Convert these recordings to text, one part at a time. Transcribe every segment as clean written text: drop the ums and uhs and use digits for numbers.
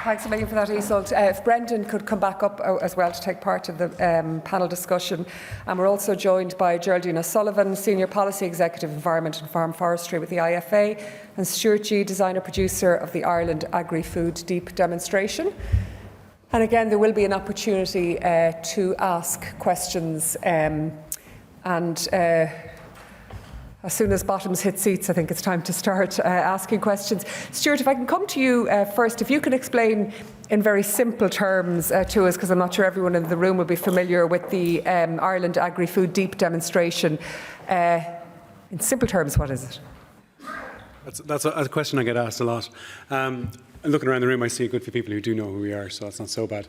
Thanks a million for that, Iseult. If Brendan could come back up as well to take part in the panel discussion. And we're also joined by Geraldine O'Sullivan, Senior Policy Executive Environment and Farm Forestry with the IFA, and Stuart G, Designer Producer of the Ireland Agri-Food Deep Demonstration. And again, there will be an opportunity to ask questions as soon as bottoms hit seats, I think it's time to start asking questions. Stuart, if I can come to you first, if you could explain in very simple terms to us, because I'm not sure everyone in the room will be familiar with the Ireland Agri-Food Deep Demonstration. In simple terms, what is it? That's a question I get asked a lot. And looking around the room, I see a good few people who do know who we are, so that's not so bad.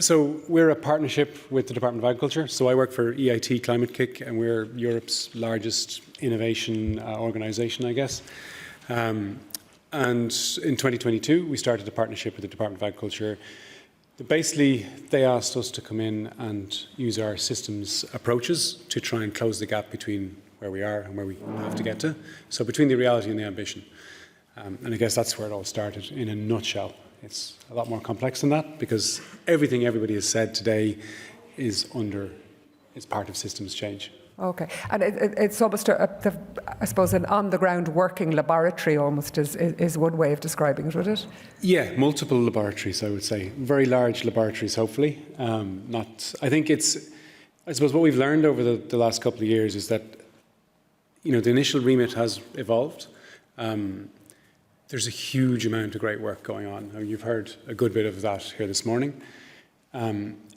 So we're a partnership with the Department of Agriculture. So I work for EIT Climate Kick, and we're Europe's largest innovation organisation, I guess. And in 2022, we started a partnership with the Department of Agriculture. Basically, they asked us to come in and use our systems approaches to try and close the gap between where we are and where we have to get to. So between the reality and the ambition. And I guess that's where it all started in a nutshell. It's a lot more complex than that because everything everybody has said today is part of systems change. Okay, and it's almost, I suppose, an on-the-ground working laboratory almost is one way of describing it, would it? Yeah, multiple laboratories, I would say. Very large laboratories, hopefully. I suppose what we've learned over the last couple of years is that, the initial remit has evolved. There's a huge amount of great work going on. You've heard a good bit of that here this morning.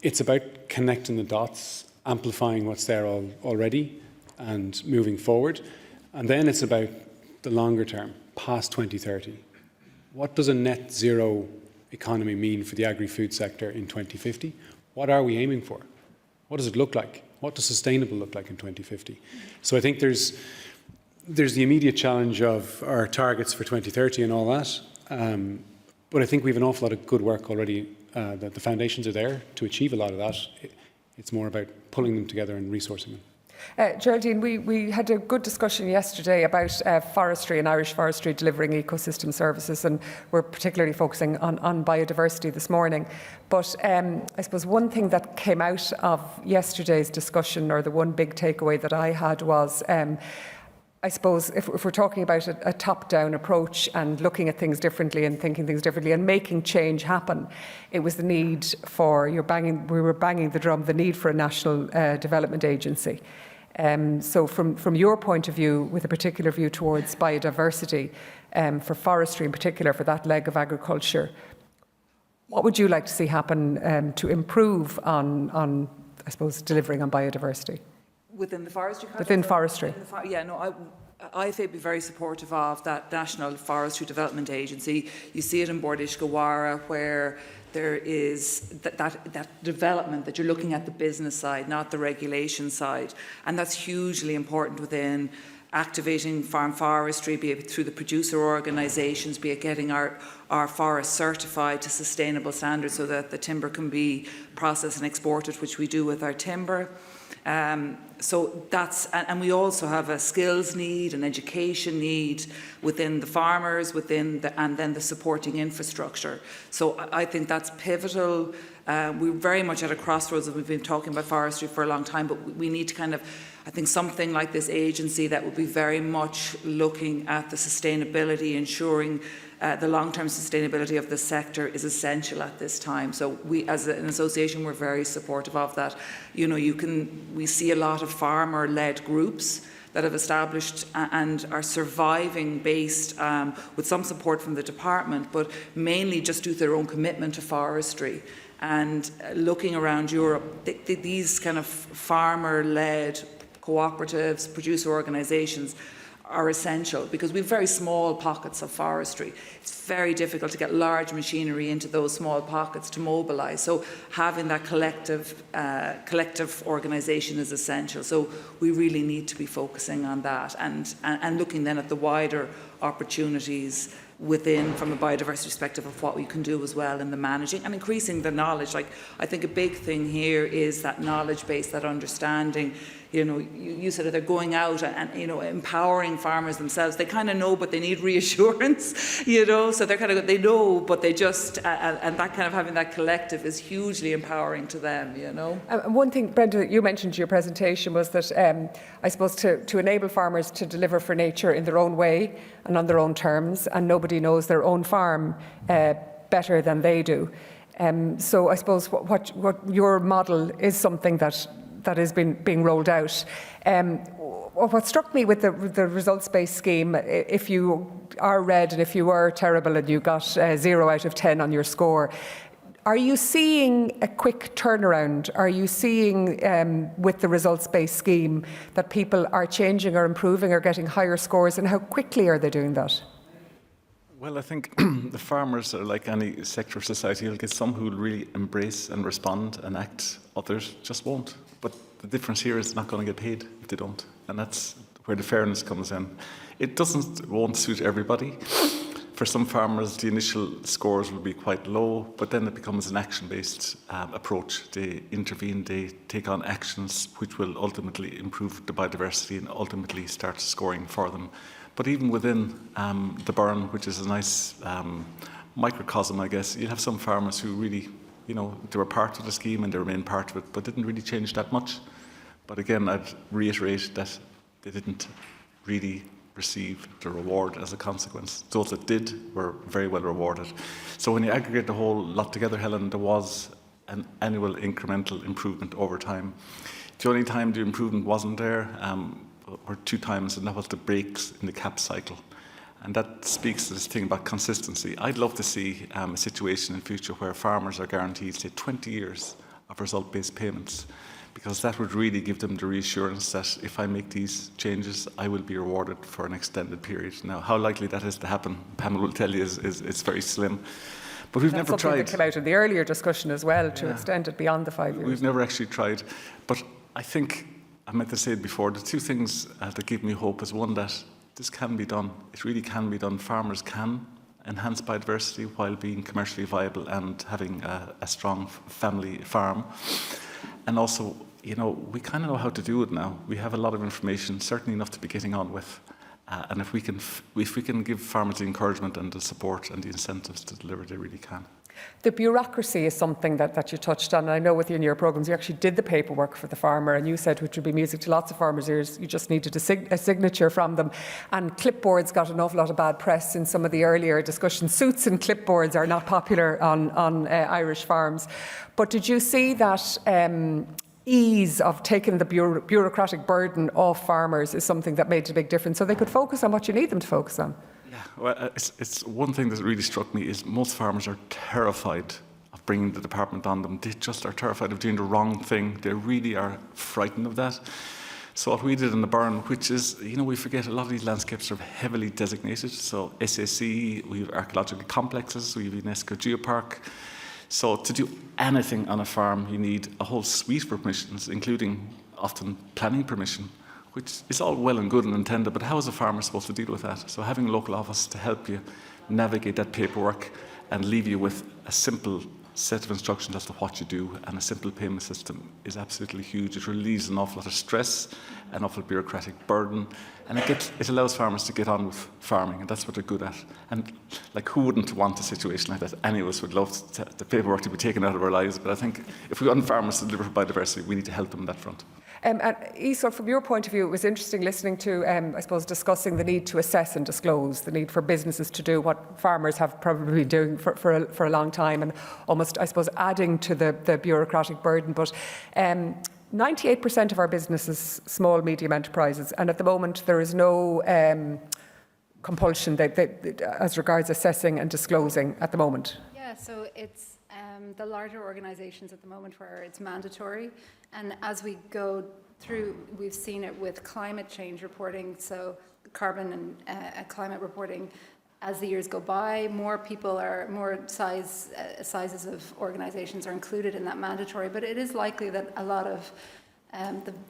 It's about connecting the dots, amplifying what's there already and moving forward. And then it's about the longer term, past 2030. What does a net zero economy mean for the agri-food sector in 2050? What are we aiming for? What does it look like? What does sustainable look like in 2050? So I think there's the immediate challenge of our targets for 2030 and all that. But I think we have an awful lot of good work already. That the foundations are there to achieve a lot of that. It's more about pulling them together and resourcing them. Geraldine, we had a good discussion yesterday about forestry and Irish forestry delivering ecosystem services, and we're particularly focusing on biodiversity this morning. But I suppose one thing that came out of yesterday's discussion, or the one big takeaway that I had, was I suppose if we're talking about a top-down approach and looking at things differently and thinking things differently and making change happen, it was the need for, we were banging the drum, the need for a national development agency. So from your point of view, with a particular view towards biodiversity, for forestry in particular, for that leg of agriculture, what would you like to see happen to improve on, I suppose, delivering on biodiversity? Within the forestry? Within forestry. IFA would be very supportive of that National Forestry Development Agency. You see it in Bord Ishgawara, where there is that development, that you're looking at the business side, not the regulation side. And that's hugely important within activating farm forestry, be it through the producer organisations, be it getting our forests certified to sustainable standards so that the timber can be processed and exported, which we do with our timber. So that's, and we also have a skills need, an education need within the farmers, and then the supporting infrastructure. So I think that's pivotal. We're very much at a crossroads. We've been talking about forestry for a long time, but we need to I think something like this agency that would be very much looking at the sustainability, ensuring the long-term sustainability of the sector is essential at this time. So we, as an association, we're very supportive of that. We see a lot of farmer-led groups that have established and are surviving based with some support from the department, but mainly just due to their own commitment to forestry. And looking around Europe, these kind of farmer-led cooperatives, producer organisations are essential because we have very small pockets of forestry. It's very difficult to get large machinery into those small pockets to mobilise. So having that collective organisation is essential. So we really need to be focusing on that and looking then at the wider opportunities within, from a biodiversity perspective, of what we can do as well in the managing and increasing the knowledge. Like, I think a big thing here is that knowledge base, that understanding. you said that they're going out and empowering farmers themselves. They kind of know, but they need reassurance, so they're kind of, they know, but they just, and that kind of having that collective is hugely empowering to them, One thing, Brenda, that you mentioned in your presentation was that, I suppose, to enable farmers to deliver for nature in their own way and on their own terms, and nobody knows their own farm better than they do. So I suppose what your model is something that is being rolled out. What struck me with the results-based scheme, if you are red and if you were terrible and you got 0 out of 10 on your score, are you seeing a quick turnaround? Are you seeing with the results-based scheme that people are changing or improving or getting higher scores, and how quickly are they doing that? Well, I think the farmers are like any sector of society. You'll get some who will really embrace and respond and act, others just won't. But the difference here is not going to get paid if they don't. And that's where the fairness comes in. It won't suit everybody. For some farmers, the initial scores will be quite low, but then it becomes an action-based approach. They intervene, they take on actions which will ultimately improve the biodiversity and ultimately start scoring for them. But even within the Burn, which is a nice microcosm, I guess, you'll have some farmers who really, they were part of the scheme and they remain part of it, but didn't really change that much. But again, I'd reiterate that they didn't really receive the reward as a consequence. Those that did were very well rewarded. So when you aggregate the whole lot together, Helen, there was an annual incremental improvement over time. The only time the improvement wasn't there were 2 times, and that was the breaks in the cap cycle. And that speaks to this thing about consistency. I'd love to see a situation in future where farmers are guaranteed, say, 20 years of result-based payments, because that would really give them the reassurance that if I make these changes, I will be rewarded for an extended period. Now, how likely that is to happen, Pamela will tell you, is very slim. But we've never tried. That came out in the earlier discussion as well, to extend it beyond the 5 years. We've never actually tried. But I think, I meant to say it before, the 2 things that give me hope is, one, that this can be done. It really can be done. Farmers can enhance biodiversity while being commercially viable and having a strong family farm. And also, we kind of know how to do it now. We have a lot of information, certainly enough to be getting on with. And if we can give farmers the encouragement and the support and the incentives to deliver, they really can. The bureaucracy is something that you touched on. I know within your programmes you actually did the paperwork for the farmer, and you said, which would be music to lots of farmers' ears, you just needed a signature from them. And clipboards got an awful lot of bad press in some of the earlier discussions. Suits and clipboards are not popular on Irish farms. But did you see that ease of taking the bureaucratic burden off farmers is something that made a big difference, so they could focus on what you need them to focus on? Yeah, well, it's one thing that really struck me is most farmers are terrified of bringing the department on them. They just are terrified of doing the wrong thing. They really are frightened of that. So what we did in the Burn, which is, we forget a lot of these landscapes are heavily designated. So SAC, we have archaeological complexes, we have UNESCO Geopark. So to do anything on a farm, you need a whole suite of permissions, including often planning permission, which is all well and good and intended, but how is a farmer supposed to deal with that? So having a local office to help you navigate that paperwork and leave you with a simple set of instructions as to what you do and a simple payment system is absolutely huge. It relieves an awful lot of stress, an awful bureaucratic burden, and it allows farmers to get on with farming, and that's what they're good at. And who wouldn't want a situation like that? Any of us would love the paperwork to be taken out of our lives, but I think if we want farmers to deliver biodiversity, we need to help them on that front. And Isa, from your point of view, it was interesting listening to, I suppose, discussing the need to assess and disclose, the need for businesses to do what farmers have probably been doing for a long time, and almost, I suppose, adding to the bureaucratic burden. But 98% of our business is small, medium enterprises, and at the moment there is no compulsion as regards assessing and disclosing at the moment. Yeah, so it's the larger organisations at the moment where it's mandatory, and as we go through, we've seen it with climate change reporting, so carbon and climate reporting. As the years go by, more sizes of organisations are included in that mandatory, but it is likely that a lot of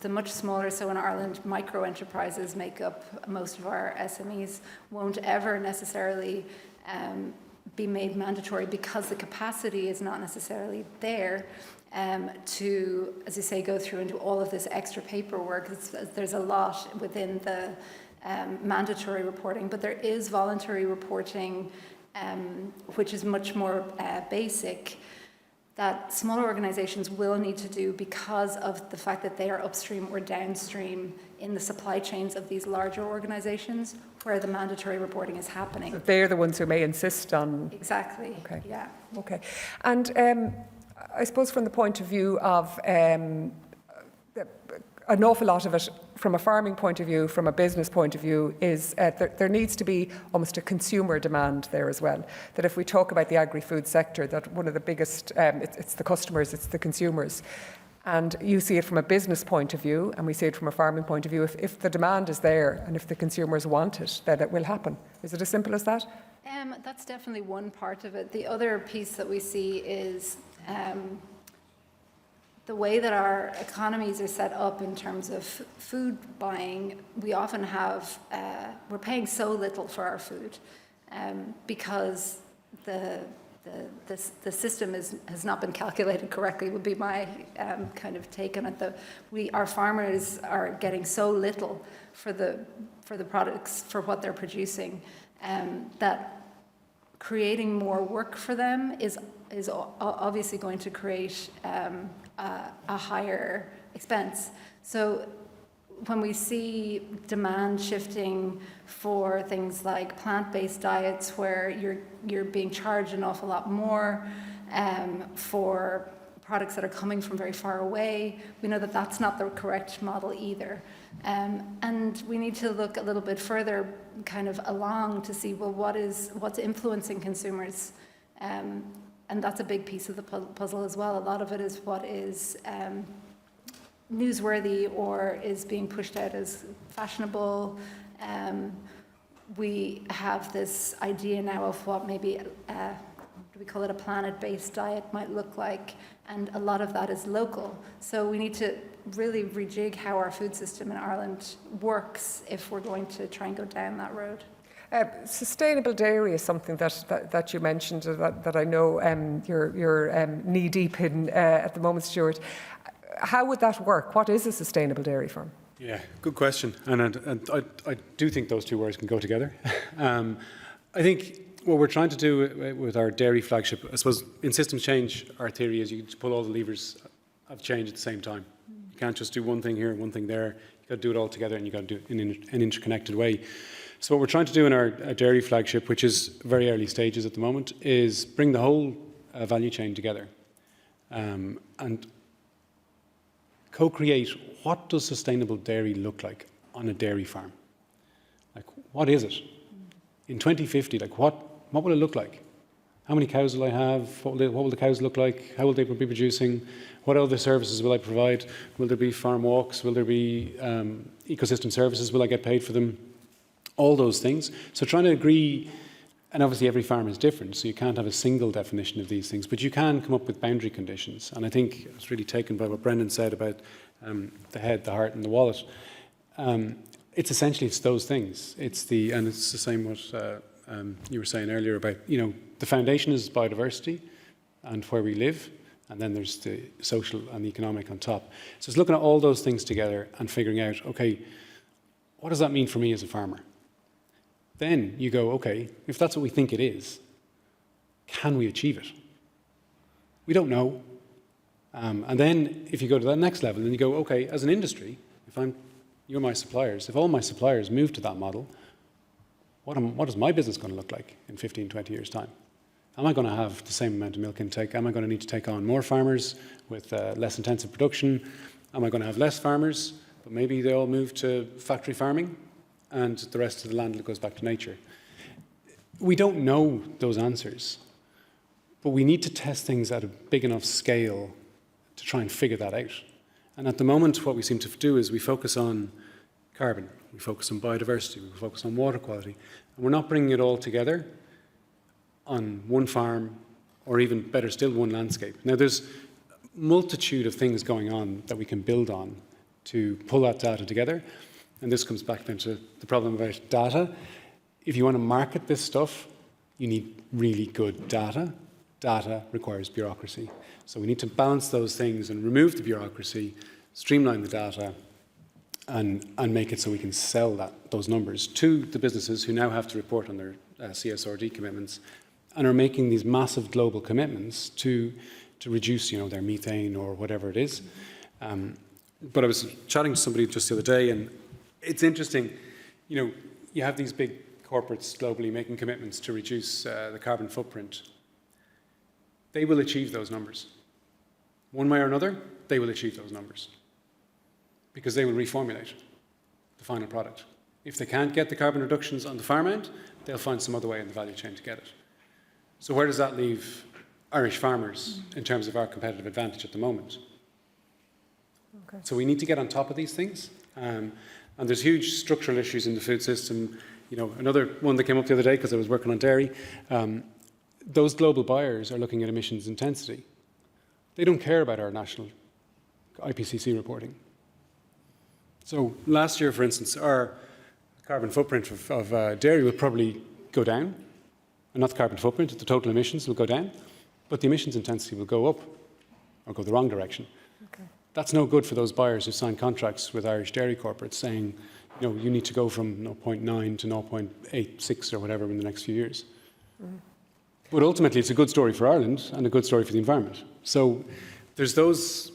the much smaller, so in Ireland, micro enterprises make up most of our SMEs, won't ever necessarily be made mandatory because the capacity is not necessarily there to, as you say, go through and do all of this extra paperwork. There's a lot within the mandatory reporting, but there is voluntary reporting, which is much more basic, that smaller organizations will need to do because of the fact that they are upstream or downstream in the supply chains of these larger organizations where the mandatory reporting is happening. So they're the ones who may insist on... Exactly. Okay. Yeah. Okay. And I suppose from the point of view of an awful lot of it, from a farming point of view, from a business point of view, is there needs to be almost a consumer demand there as well. That if we talk about the agri-food sector, that one of the biggest, it's the customers, it's the consumers. And you see it from a business point of view, and we see it from a farming point of view. If the demand is there, and if the consumers want it, then it will happen. Is it as simple as that? That's definitely one part of it. The other piece that we see is the way that our economies are set up in terms of food buying. We often have, we're paying so little for our food because the system has not been calculated correctly, would be my kind of take on it. Our farmers are getting so little for the products, for what they're producing, that creating more work for them is obviously going to create a higher expense. So when we see demand shifting for things like plant-based diets, where you're being charged an awful lot more for products that are coming from very far away, we know that that's not the correct model either. And we need to look a little bit further kind of along to see, well, what's influencing consumers? And that's a big piece of the puzzle as well. A lot of it is what is newsworthy or is being pushed out as fashionable. We have this idea now of what maybe, we call it a planet-based diet might look like, and a lot of that is local. So we need to really rejig how our food system in Ireland works if we're going to try and go down that road. Sustainable dairy is something that you mentioned that I know you're knee deep in at the moment, Stuart. How would that work? What is a sustainable dairy farm? Yeah, good question. And I do think those two words can go together. I think what we're trying to do with our dairy flagship, I suppose in systems change, our theory is you can pull all the levers of change at the same time. You can't just do one thing here, one thing there. You've got to do it all together, and you've got to do it in an interconnected way. So what we're trying to do in our dairy flagship, which is very early stages at the moment, is bring the whole value chain together and co-create what does sustainable dairy look like on a dairy farm? Like, what is it? In 2050, like what will it look like? How many cows will I have? What will the cows look like? How will they be producing? What other services will I provide? Will there be farm walks? Will there be ecosystem services? Will I get paid for them? All those things. So trying to agree, and obviously every farm is different, so you can't have a single definition of these things, but you can come up with boundary conditions. And I think I was really taken by what Brendan said about the head, the heart, and the wallet. It's those things. And it's the same what you were saying earlier about, the foundation is biodiversity and where we live, and then there's the social and the economic on top. So it's looking at all those things together and figuring out, okay, what does that mean for me as a farmer? Then you go, okay, if that's what we think it is, can we achieve it? We don't know. And then if you go to that next level, then you go, okay, as an industry, you're my suppliers, if all my suppliers move to that model, what is my business going to look like in 15, 20 years' time? Am I going to have the same amount of milk intake? Am I going to need to take on more farmers with less intensive production? Am I going to have less farmers, but maybe they all move to factory farming? And the rest of the land goes back to nature. We don't know those answers, but we need to test things at a big enough scale to try and figure that out. And at the moment, what we seem to do is we focus on carbon, we focus on biodiversity, we focus on water quality, and we're not bringing it all together on one farm, or even better still, one landscape. Now, there's a multitude of things going on that we can build on to pull that data together. And this comes back then to the problem about data. If you want to market this stuff, you need really good data. Data requires bureaucracy. So we need to balance those things and remove the bureaucracy, streamline the data, and make it so we can sell those numbers to the businesses who now have to report on their CSRD commitments and are making these massive global commitments to reduce, their methane or whatever it is. But I was chatting to somebody just the other day, and it's interesting, you have these big corporates globally making commitments to reduce the carbon footprint. They will achieve those numbers. One way or another, they will achieve those numbers because they will reformulate the final product. If they can't get the carbon reductions on the farm end, they'll find some other way in the value chain to get it. So where does that leave Irish farmers in terms of our competitive advantage at the moment? Okay. So we need to get on top of these things. And there's huge structural issues in the food system. Another one that came up the other day because I was working on dairy, those global buyers are looking at emissions intensity. They don't care about our national IPCC reporting. So last year, for instance, our carbon footprint of dairy will probably go down. And not the carbon footprint, the total emissions will go down. But the emissions intensity will go up or go the wrong direction. Okay. That's no good for those buyers who sign contracts with Irish dairy corporates saying, you need to go from 0.9 to 0.86 or whatever in the next few years. Mm. But ultimately, it's a good story for Ireland and a good story for the environment. So there's those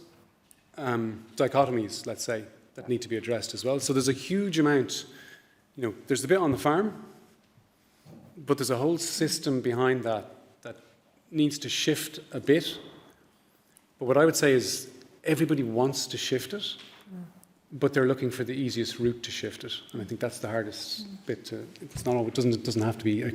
dichotomies, let's say, that need to be addressed as well. So there's a huge amount, there's the bit on the farm, but there's a whole system behind that needs to shift a bit. But what I would say is everybody wants to shift it, but they're looking for the easiest route to shift it. And I think that's the hardest bit. It's not always, it doesn't have to be,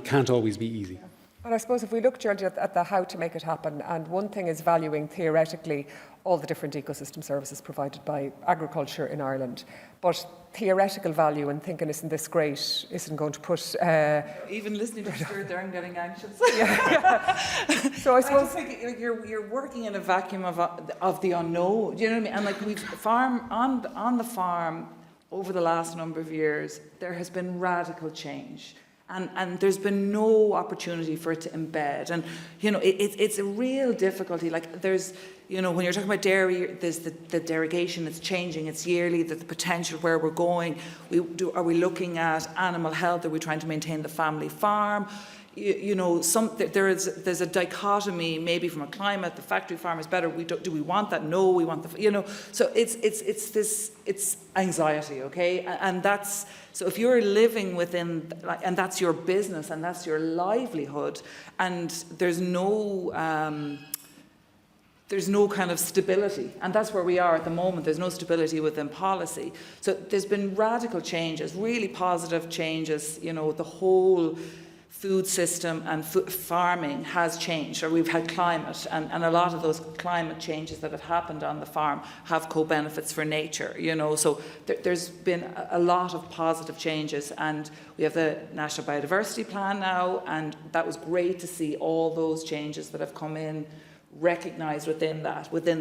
can't always be easy. And I suppose if we look, Georgia, at the how to make it happen, and one thing is valuing theoretically all the different ecosystem services provided by agriculture in Ireland, but theoretical value and thinking isn't this great isn't going to put... Even listening to Stuart there, I'm getting anxious. Yeah. So I suppose... I just think you're working in a vacuum of the unknown, do you know what I mean? And like we've on the farm over the last number of years, there has been radical change. And there's been no opportunity for it to embed. And, it's a real difficulty. Like there's, when you're talking about dairy, there's the derogation that's changing. It's yearly, the potential where we're going. Are we looking at animal health? Are we trying to maintain the family farm? There's a dichotomy maybe from a climate. The factory farm is better. Do we want that? No, we want the. So it's anxiety, okay, and that's so if you're living within and that's your business and that's your livelihood, and there's no kind of stability, and that's where we are at the moment. There's no stability within policy. So there's been radical changes, really positive changes. The whole food system and farming has changed, or we've had climate, and a lot of those climate changes that have happened on the farm have co-benefits for nature, so there's been a lot of positive changes, and we have the National Biodiversity Plan now, and that was great to see all those changes that have come in recognised within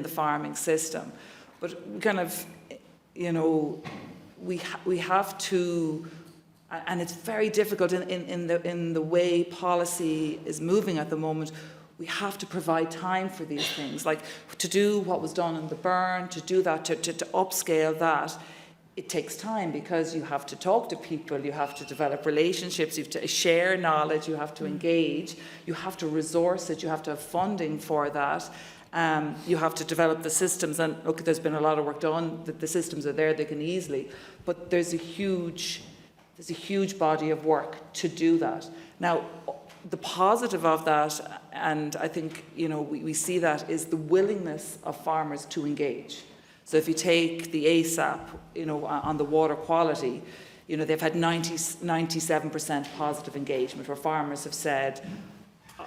the farming system. But we kind of, we have to. And it's very difficult in the way policy is moving at the moment. We have to provide time for these things, like to do what was done in the burn, to do that, to upscale that. It takes time because you have to talk to people, you have to develop relationships, you have to share knowledge, you have to engage, you have to resource it, you have to have funding for that. You have to develop the systems, and look, there's been a lot of work done. The systems are there, they can easily, but there's a huge body of work to do that. Now, the positive of that, and I think we see that, is the willingness of farmers to engage. So if you take the ASAP, on the water quality, they've had 97% positive engagement, where farmers have said,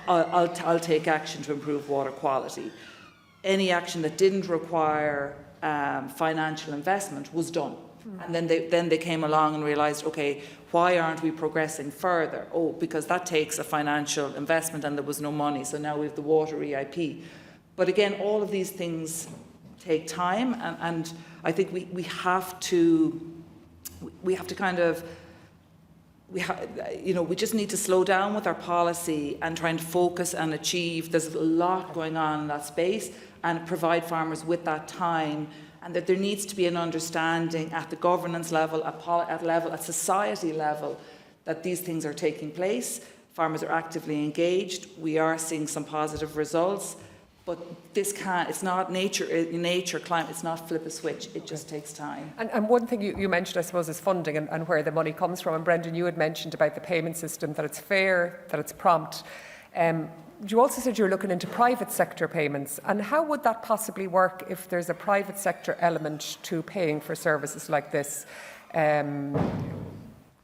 I'll take action to improve water quality. Any action that didn't require financial investment was done. And then they came along and realised, okay, why aren't we progressing further? Oh, because that takes a financial investment and there was no money, so now we have the water EIP. But again, all of these things take time, and I think we have to kind of we just need to slow down with our policy and try and focus and achieve. There's a lot going on in that space, and provide farmers with that time, and that there needs to be an understanding at the governance level, at society level, that these things are taking place. Farmers are actively engaged. We are seeing some positive results, but it's not nature, climate, it's not flip a switch, it just takes time. And one thing you mentioned, I suppose, is funding and where the money comes from. And Brendan, you had mentioned about the payment system, that it's fair, that it's prompt. You also said you were looking into private sector payments. And how would that possibly work if there's a private sector element to paying for services like this?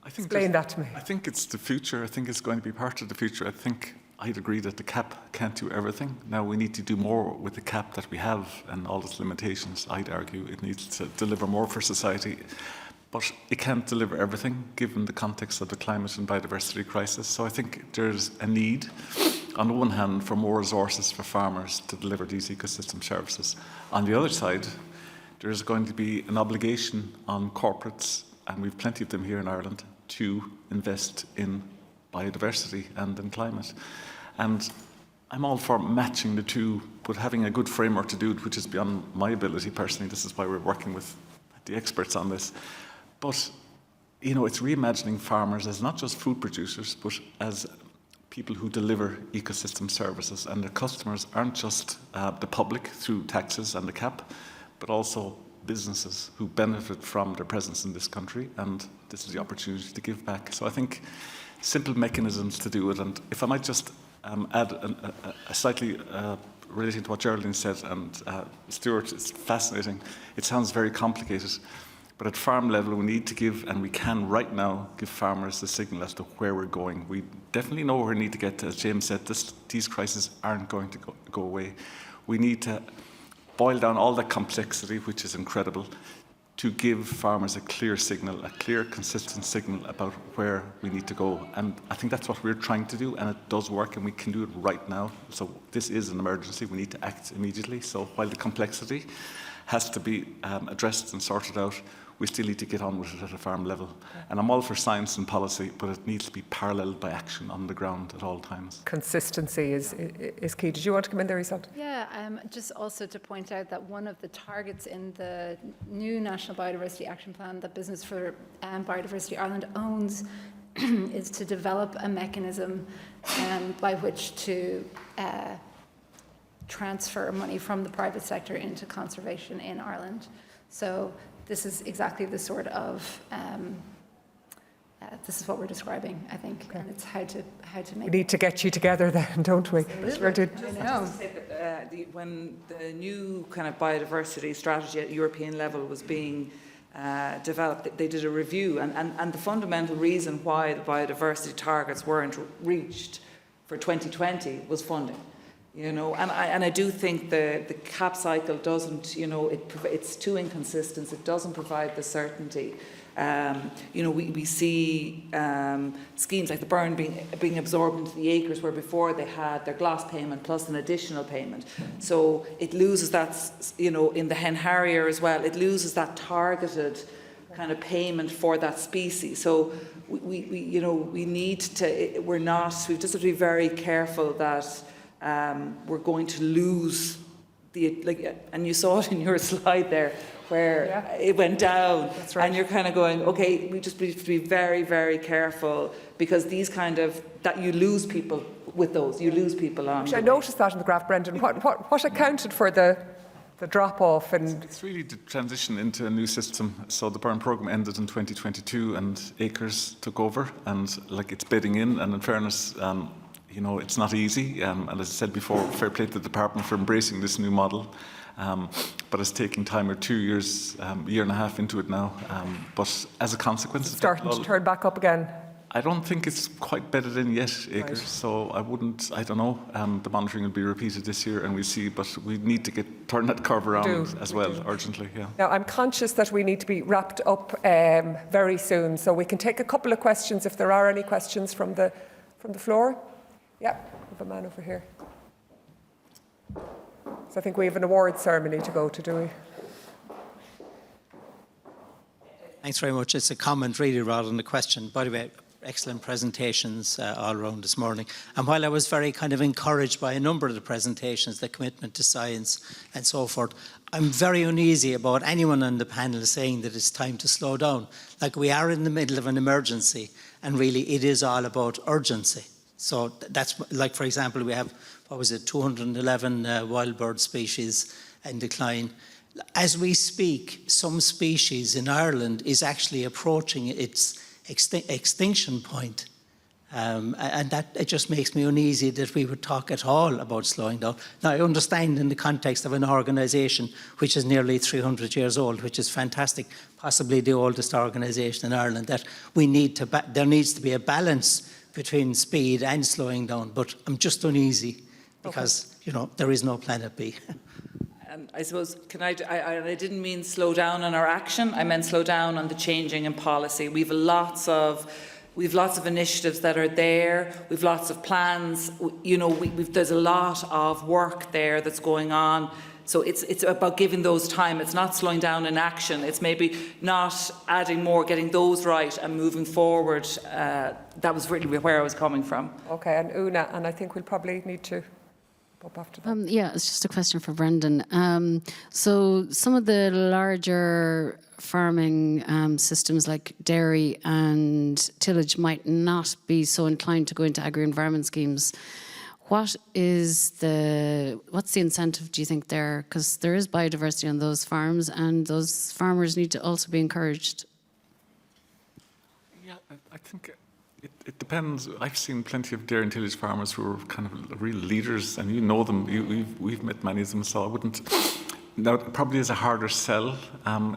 Explain that to me. I think it's the future. I think it's going to be part of the future. I think I'd agree that the cap can't do everything. Now we need to do more with the cap that we have and all its limitations. I'd argue it needs to deliver more for society. But it can't deliver everything given the context of the climate and biodiversity crisis. So I think there's a need, on the one hand, for more resources for farmers to deliver these ecosystem services. On the other side, there's going to be an obligation on corporates, and we've plenty of them here in Ireland, to invest in biodiversity and in climate. And I'm all for matching the two, but having a good framework to do it, which is beyond my ability personally. This is why we're working with the experts on this. But, it's reimagining farmers as not just food producers, but as people who deliver ecosystem services. And their customers aren't just the public through taxes and the cap, but also businesses who benefit from their presence in this country. And this is the opportunity to give back. So I think simple mechanisms to do it. And if I might just add a slightly relating to what Geraldine said, and Stuart, it's fascinating. It sounds very complicated. But at farm level, we need to give, and we can right now, give farmers the signal as to where we're going. We definitely know where we need to get to. As James said, these crises aren't going to go away. We need to boil down all that complexity, which is incredible, to give farmers a clear signal, a clear, consistent signal about where we need to go. And I think that's what we're trying to do, and it does work, and we can do it right now. So this is an emergency. We need to act immediately. So while the complexity has to be addressed and sorted out, we still need to get on with it at a farm level. And I'm all for science and policy, but it needs to be paralleled by action on the ground at all times. Consistency is key. Did you want to come in there, Isolde? Yeah, just also to point out that one of the targets in the new National Biodiversity Action Plan that Business for Biodiversity Ireland owns is to develop a mechanism by which to transfer money from the private sector into conservation in Ireland. So this is exactly the sort of this is what we're describing, I think, and it's how to make. We need to get you together then, don't we? Absolutely. Just to say that when the new kind of biodiversity strategy at European level was being developed, they did a review, and the fundamental reason why the biodiversity targets weren't reached for 2020 was funding. And I do think the cap cycle doesn't, it's too inconsistent. It doesn't provide the certainty. We see schemes like the burn being absorbed into the acres where before they had their glass payment plus an additional payment. So it loses that, in the hen harrier as well, it loses that targeted kind of payment for that species. So we need to, we've just to be very careful that we're going to lose and you saw it in your slide there where it went down. That's right. And you're kind of going, okay, we just need to be very, very careful, because these that you lose people with those, you lose people on. I noticed that in the graph, Brendan. What accounted for the drop off? And it's really the transition into a new system. So the burn programme ended in 2022 and acres took over, and it's bedding in, and in fairness, it's not easy, and as I said before, fair play to the department for embracing this new model, but it's taking time. We're 2 years, year and a half into it now, but as a consequence, it's starting to turn back up again. I don't think it's quite bedded in yet, acres, right. So I don't know, the monitoring will be repeated this year and we'll see, but we need to turn that curve around as well, urgently. Yeah. Now, I'm conscious that we need to be wrapped up very soon, so we can take a couple of questions if there are any questions from the floor. Yeah, we have a man over here. So I think we have an award ceremony to go to, do we? Thanks very much. It's a comment really rather than a question. By the way, excellent presentations all around this morning. And while I was very kind of encouraged by a number of the presentations, the commitment to science and so forth, I'm very uneasy about anyone on the panel saying that it's time to slow down. Like, we are in the middle of an emergency, and really it is all about urgency. So that's like, for example, we have, 211 wild bird species in decline. As we speak, some species in Ireland is actually approaching its extinction point. And that, it just makes me uneasy that we would talk at all about slowing down. Now, I understand in the context of an organisation which is nearly 300 years old, which is fantastic, possibly the oldest organisation in Ireland, that we need to there needs to be a balance between speed and slowing down. But I'm just uneasy because, you know, there is no planet B. I suppose, I didn't mean slow down on our action. I meant slow down on the changing in policy. We've lots of initiatives that are there. We've lots of plans. You know, there's a lot of work there that's going on. So it's about giving those time. It's not slowing down in action. It's maybe not adding more, getting those right and moving forward. That was really where I was coming from. Okay, and Una, and I think we'll probably need to up after that. Yeah, it's just a question for Brendan. So some of the larger farming systems like dairy and tillage might not be so inclined to go into agri-environment schemes. What's the incentive, do you think, there? Because there is biodiversity on those farms, and those farmers need to also be encouraged. Yeah, I think it depends. I've seen plenty of dairy and tillage farmers who are kind of real leaders, and you know them. We've met many of them, so I wouldn't. Now, it probably is a harder sell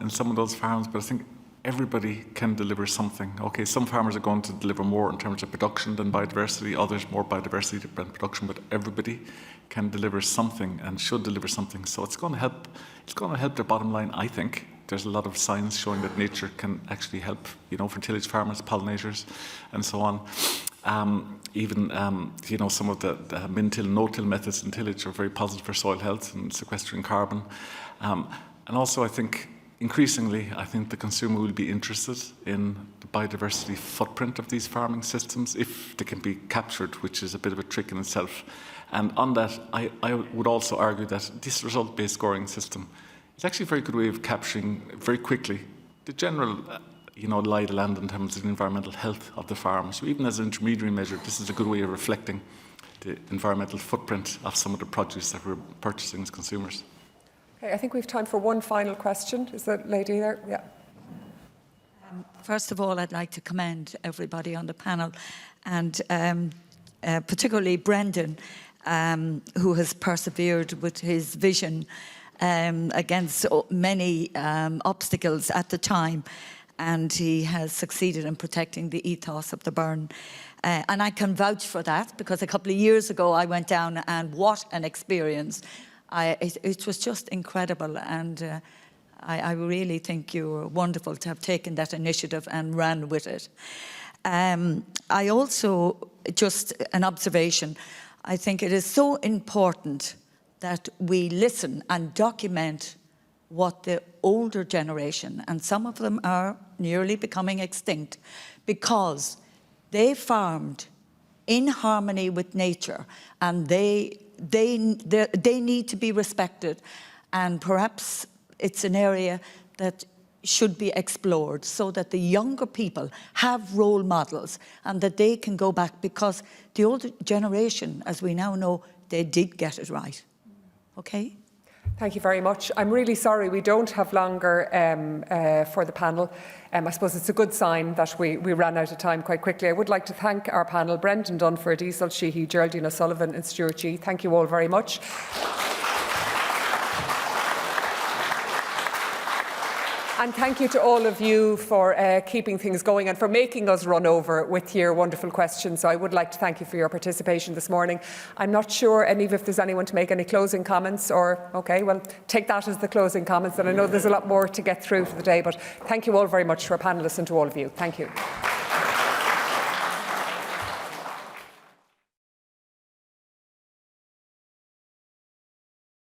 in some of those farms, but I think everybody can deliver something. Okay, some farmers are going to deliver more in terms of production than biodiversity, others more biodiversity than production, but everybody can deliver something and should deliver something. So it's going to help. It's going to help their bottom line, I think. There's a lot of science showing that nature can actually help, you know, for tillage farmers, pollinators, and so on. Even, you know, some of the min-till, no-till methods in tillage are very positive for soil health and sequestering carbon. And also, I think, increasingly, I think the consumer will be interested in the biodiversity footprint of these farming systems if they can be captured, which is a bit of a trick in itself. And on that, I would also argue that this result-based scoring system is actually a very good way of capturing very quickly the general you know, lie of the land in terms of the environmental health of the farm. So even as an intermediary measure, this is a good way of reflecting the environmental footprint of some of the produce that we're purchasing as consumers. Okay, I think we have time for one final question. Is that lady there? Yeah. First of all, I'd like to commend everybody on the panel, and particularly Brendan, who has persevered with his vision against many obstacles at the time, and he has succeeded in protecting the ethos of the burn. And I can vouch for that, because a couple of years ago I went down, and what an experience. It was just incredible, and I really think you were wonderful to have taken that initiative and ran with it. I also, just an observation, I think it is so important that we listen and document what the older generation, and some of them are nearly becoming extinct, because they farmed in harmony with nature, and they need to be respected, and perhaps it's an area that should be explored so that the younger people have role models and that they can go back, because the older generation, as we now know, they did get it right. Okay? Thank you very much. I'm really sorry we don't have longer for the panel. I suppose it's a good sign that we ran out of time quite quickly. I would like to thank our panel, Brendan Dunn, Diesel Sheehy, Geraldine O'Sullivan and Stuart G. Thank you all very much. And thank you to all of you for keeping things going and for making us run over with your wonderful questions. So I would like to thank you for your participation this morning. I'm not sure, Aniva, if there's anyone to make any closing comments, or, okay, well, take that as the closing comments. And I know there's a lot more to get through for the day, but thank you all very much to our panellists and to all of you. Thank you.